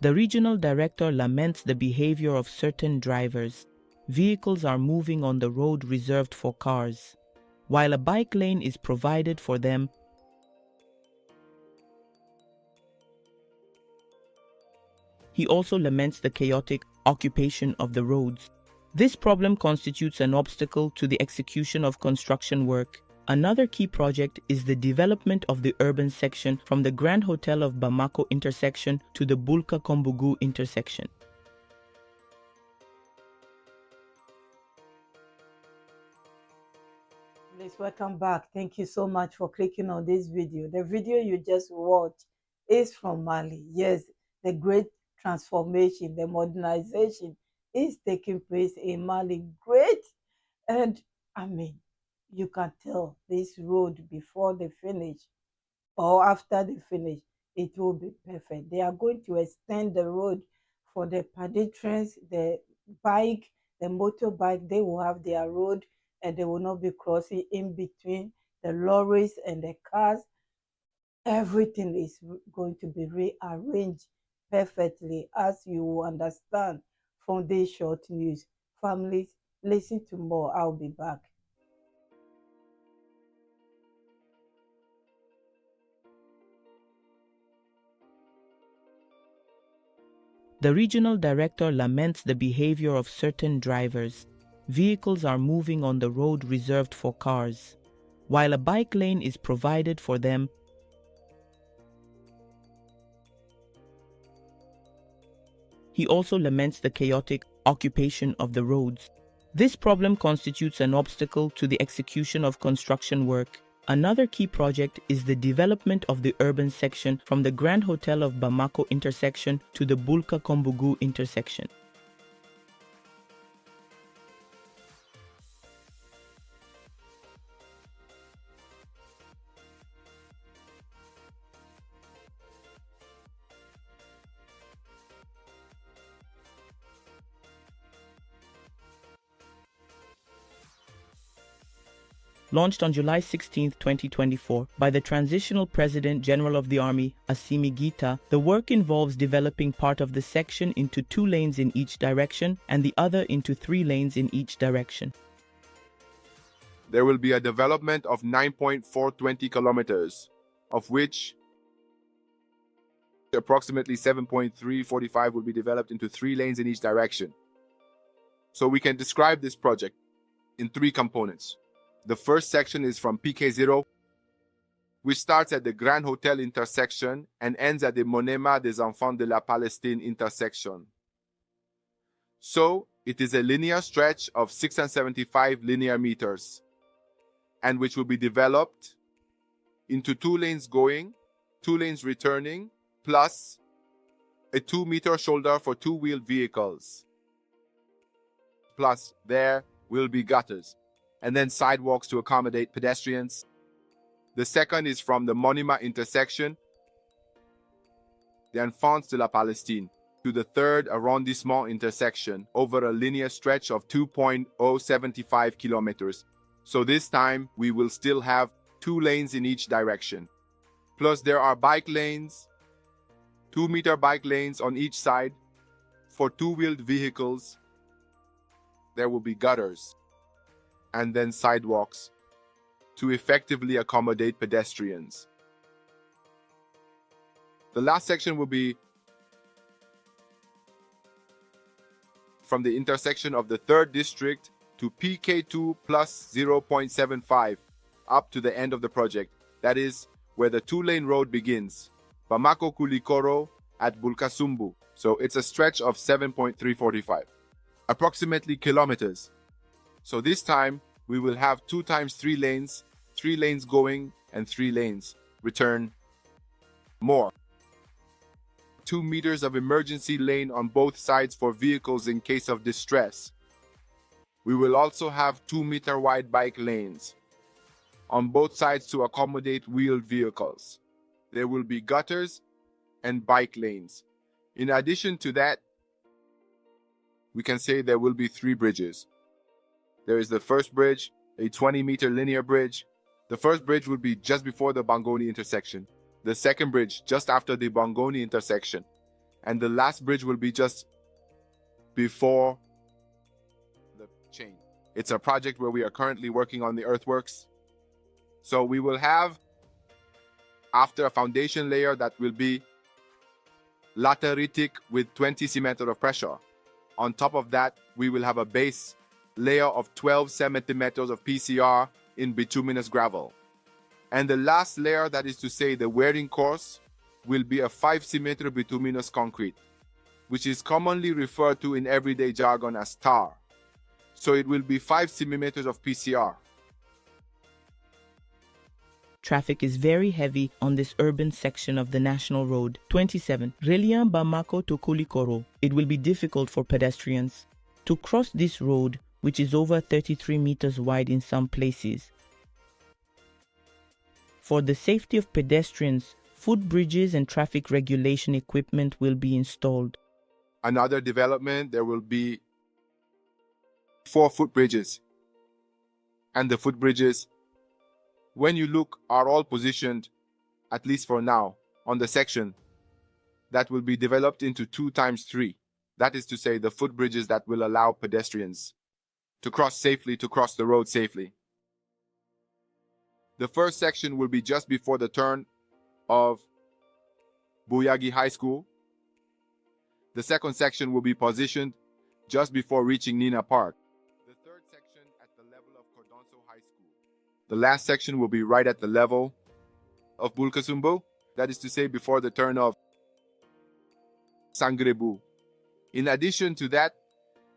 The regional director laments the behavior of certain drivers. Vehicles are moving on the road reserved for cars, while a bike lane is provided for them. He also laments the chaotic occupation of the roads. This problem constitutes an obstacle to the execution of construction work. Another key project is the development of the urban section from the Grand Hotel of Bamako intersection to the Bulka Kombougou intersection. Please welcome back. Thank you so much for clicking on this video. The video you just watched is from Mali. Yes, the great transformation, the modernization is taking place in Mali. Great. And I mean, you can tell this road before they finish or after they finish, it will be perfect. They are going to extend the road for the pedestrians, the bike, the motorbike. They will have their road and they will not be crossing in between the lorries and the cars. Everything is going to be rearranged perfectly, as you will understand from this short news. Families, listen to more. I'll be back. The regional director laments the behavior of certain drivers. Vehicles are moving on the road reserved for cars, while a bike lane is provided for them. He also laments the chaotic occupation of the roads. This problem constitutes an obstacle to the execution of construction work. Another key project is the development of the urban section from the Grand Hotel of Bamako intersection to the Bulka Kombougou intersection. Launched on July 16, 2024, by the Transitional President General of the Army, Assimi Gita, the work involves developing part of the section into 2 lanes in each direction and the other into 3 lanes in each direction. There will be a development of 9.420 kilometers, of which approximately 7.345 will be developed into 3 lanes in each direction. So we can describe this project in 3 components. The first section is from PK0, which starts at the Grand Hotel intersection and ends at the Monema des Enfants de la Palestine intersection. So, it is a linear stretch of 675 linear meters, and which will be developed into 2 lanes going, 2 lanes returning, plus a 2-meter shoulder for 2-wheeled vehicles. Plus, there will be gutters, and then sidewalks to accommodate pedestrians. The second is from the Monima intersection, the Enfants de la Palestine, to the 3rd arrondissement intersection over a linear stretch of 2.075 kilometers. So this time, we will still have 2 lanes in each direction. Plus, there are bike lanes, 2-meter bike lanes on each side. For 2-wheeled vehicles, there will be gutters, and then sidewalks to effectively accommodate pedestrians. The last section will be from the intersection of the 3rd district to PK2 plus 0.75 up to the end of the project. That is where the 2-lane road begins, Bamako Kulikoro at Bulkasumbu. So it's a stretch of 7.345, approximately kilometers. So this time, we will have 2 times 3 lanes, 3 lanes going and 3 lanes return. More. 2 meters of emergency lane on both sides for vehicles in case of distress. We will also have 2-meter wide bike lanes on both sides to accommodate wheeled vehicles. There will be gutters and bike lanes. In addition to that, we can say there will be 3 bridges. There is the first bridge, a 20-meter linear bridge. The first bridge would be just before the Bangoni intersection. The second bridge just after the Bangoni intersection. And the last bridge will be just before the chain. It's a project where we are currently working on the earthworks. So we will have, after a foundation layer that will be lateritic with 20 centimeters of pressure. On top of that, we will have a base layer of 12 centimeters of PCR in bituminous gravel. And the last layer, that is to say the wearing course, will be a 5 centimeter bituminous concrete, which is commonly referred to in everyday jargon as tar. So it will be 5 centimeters of PCR. Traffic is very heavy on this urban section of the National Road 27, reliant Bamako to Koulikoro. It will be difficult for pedestrians to cross this road, which is over 33 meters wide in some places. For the safety of pedestrians, footbridges and traffic regulation equipment will be installed. Another development, there will be 4 footbridges. And the footbridges, when you look, are all positioned, at least for now, on the section that will be developed into 2x3. That is to say, the footbridges that will allow pedestrians to cross safely, to cross the road safely. The first section will be just before the turn of Buyagi High School. The second section will be positioned just before reaching Nina Park. The third section at the level of Cordonso High School. The last section will be right at the level of Bulkasumbu, that is to say before the turn of Sangrebu. In addition to that,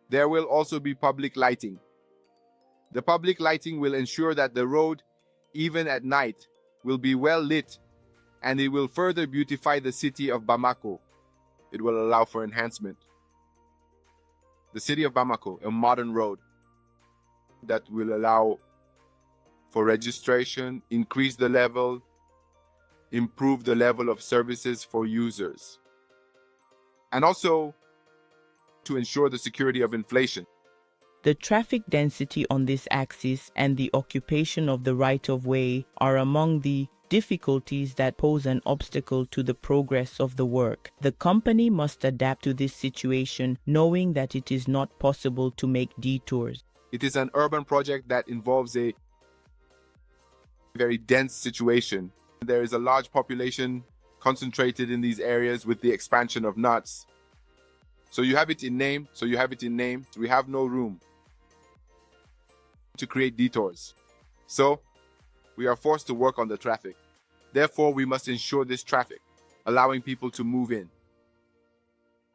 there will also be public lighting. The public lighting will ensure that the road, even at night, will be well lit, and it will further beautify the city of Bamako. It will allow for enhancement. The city of Bamako, a modern road that will allow for registration, increase the level, improve the level of services for users, and also to ensure the security of inflation. The traffic density on this axis and the occupation of the right-of-way are among the difficulties that pose an obstacle to the progress of the work. The company must adapt to this situation, knowing that it is not possible to make detours. It is an urban project that involves a very dense situation. There is a large population concentrated in these areas with the expansion of nuts. So you have it in name, we have no room to create detours. So we are forced to work on the traffic. Therefore, we must ensure this traffic, allowing people to move in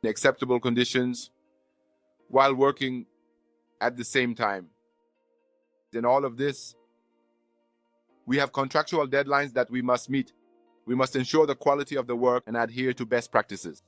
acceptable conditions while working at the same time. In all of this, we have contractual deadlines that we must meet. We must ensure the quality of the work and adhere to best practices.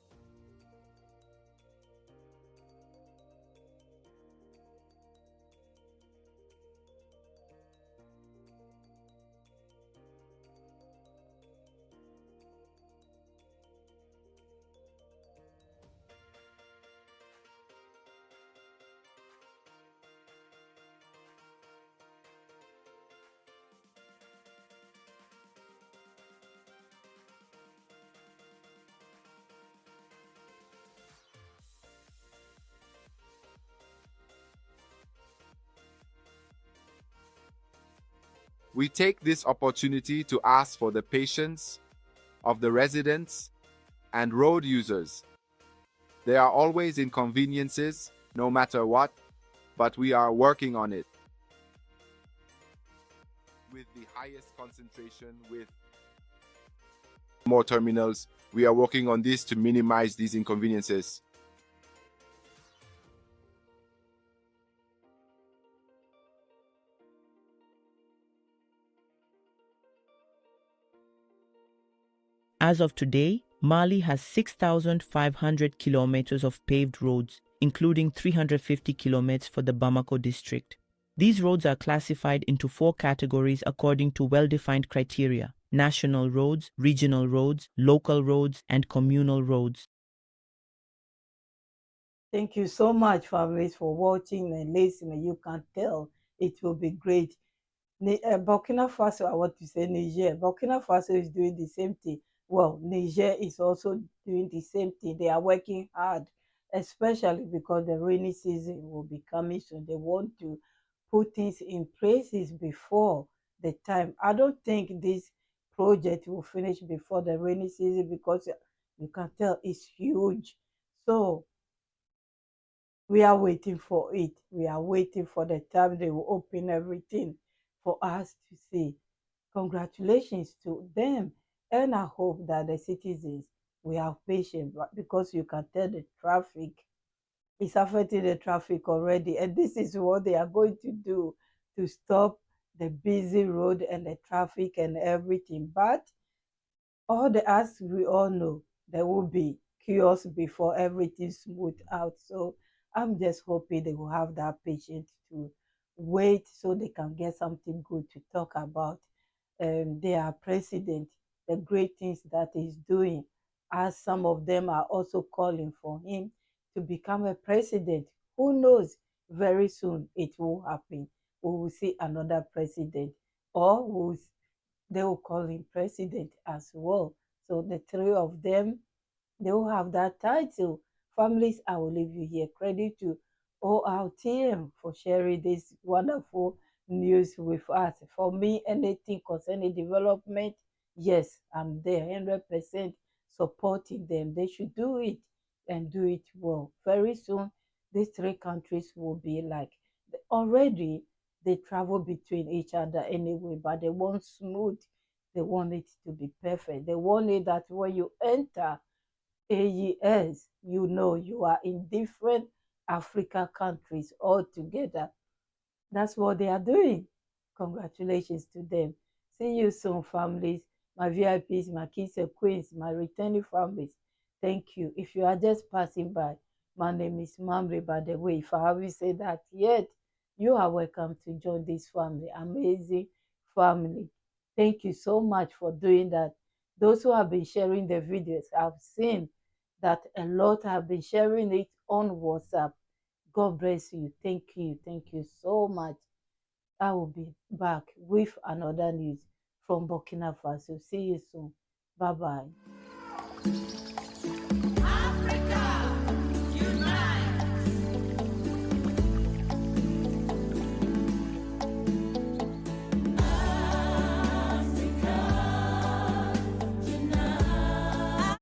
We take this opportunity to ask for the patience of the residents and road users. There are always inconveniences, no matter what, but we are working on it with the highest concentration, with more terminals. We are working on this to minimize these inconveniences. As of today, Mali has 6,500 kilometers of paved roads, including 350 kilometers for the Bamako district. These roads are classified into 4 categories according to well-defined criteria: national roads, regional roads, local roads, and communal roads. Thank you so much, families, for watching and listening. You can tell it will be great. Burkina Faso, I want to say Niger. Burkina Faso is doing the same thing. Well, Niger is also doing the same thing. They are working hard, especially because the rainy season will be coming soon. They want to put things in places before the time. I don't think this project will finish before the rainy season because you can tell it's huge. So we are waiting for it. We are waiting for the time they will open everything for us to see. Congratulations to them. And I hope that the citizens will have patience because you can tell the traffic is affecting the traffic already. And this is what they are going to do to stop the busy road and the traffic and everything. But all the as we all know, there will be chaos before everything smooth out. So I'm just hoping they will have that patience to wait so they can get something good to talk about. Their president, the great things that he's doing, as some of them are also calling for him to become a president. Who knows? Very soon it will happen. We will see another president, or they will call him president as well. So the three of them, they will have that title. Families, I will leave you here. Credit to all our team for sharing this wonderful news with us. For me, anything concerning development, yes, I'm there 100% supporting them. They should do it and do it well. Very soon, these three countries will be like already they travel between each other anyway, but they want smooth. They want it to be perfect. They want it that when you enter AES, you know you are in different Africa countries all together. That's what they are doing. Congratulations to them. See you soon, families. My VIPs, my kings and queens, my returning families. Thank you. If you are just passing by, my name is Mamre, by the way. If I haven't said that yet, you are welcome to join this family. Amazing family. Thank you so much for doing that. Those who have been sharing the videos, I've seen that a lot have been sharing it on WhatsApp. God bless you. Thank you. Thank you so much. I will be back with another news from Burkina Faso. See you soon. Bye bye.